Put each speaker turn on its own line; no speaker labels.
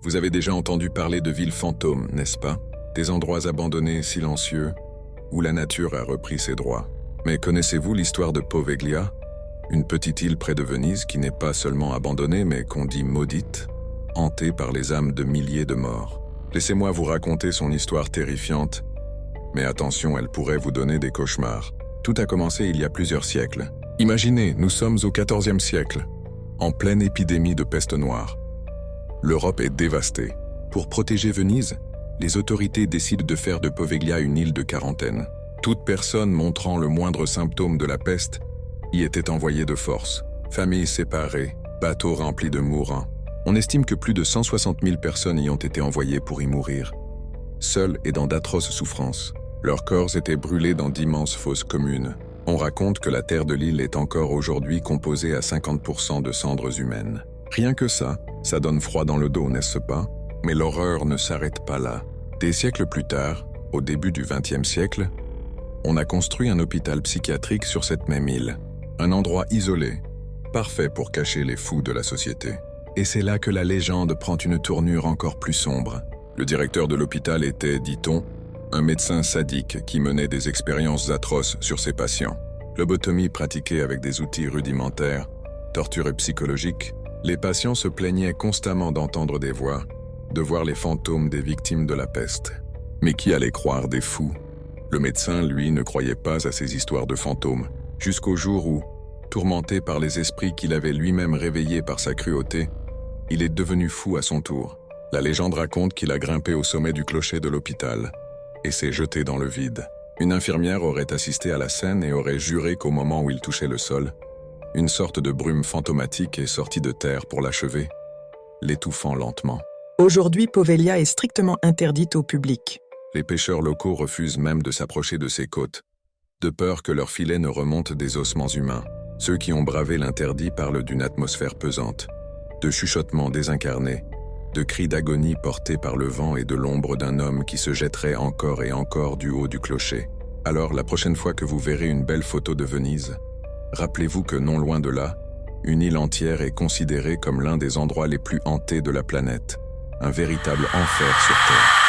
Vous avez déjà entendu parler de villes fantômes, n'est-ce pas? Des endroits abandonnés, silencieux, où la nature a repris ses droits. Mais connaissez-vous l'histoire de Poveglia? Une petite île près de Venise qui n'est pas seulement abandonnée, mais qu'on dit maudite, hantée par les âmes de milliers de morts. Laissez-moi vous raconter son histoire terrifiante, mais attention, elle pourrait vous donner des cauchemars. Tout a commencé il y a plusieurs siècles. Imaginez, nous sommes au XIVe siècle, en pleine épidémie de peste noire. L'Europe est dévastée. Pour protéger Venise, les autorités décident de faire de Poveglia une île de quarantaine. Toute personne montrant le moindre symptôme de la peste y était envoyée de force. Familles séparées, bateaux remplis de mourants. On estime que plus de 160 000 personnes y ont été envoyées pour y mourir, seules et dans d'atroces souffrances. Leurs corps étaient brûlés dans d'immenses fosses communes. On raconte que la terre de l'île est encore aujourd'hui composée à 50% de cendres humaines. Rien que ça donne froid dans le dos, n'est-ce pas? Mais l'horreur ne s'arrête pas là. Des siècles plus tard, au début du XXe siècle, on a construit un hôpital psychiatrique sur cette même île. Un endroit isolé, parfait pour cacher les fous de la société. Et c'est là que la légende prend une tournure encore plus sombre. Le directeur de l'hôpital était, dit-on, un médecin sadique qui menait des expériences atroces sur ses patients. Lobotomie pratiquée avec des outils rudimentaires, torture psychologique. Les patients se plaignaient constamment d'entendre des voix, de voir les fantômes des victimes de la peste. Mais qui allait croire des fous? Le médecin, lui, ne croyait pas à ces histoires de fantômes, jusqu'au jour où, tourmenté par les esprits qu'il avait lui-même réveillés par sa cruauté, il est devenu fou à son tour. La légende raconte qu'il a grimpé au sommet du clocher de l'hôpital et s'est jeté dans le vide. Une infirmière aurait assisté à la scène et aurait juré qu'au moment où il touchait le sol, une sorte de brume fantomatique est sortie de terre pour l'achever, l'étouffant lentement.
Aujourd'hui, Poveglia est strictement interdite au public.
Les pêcheurs locaux refusent même de s'approcher de ses côtes, de peur que leurs filets ne remontent des ossements humains. Ceux qui ont bravé l'interdit parlent d'une atmosphère pesante, de chuchotements désincarnés, de cris d'agonie portés par le vent et de l'ombre d'un homme qui se jetterait encore et encore du haut du clocher. Alors, la prochaine fois que vous verrez une belle photo de Venise, rappelez-vous que non loin de là, une île entière est considérée comme l'un des endroits les plus hantés de la planète, un véritable enfer sur Terre.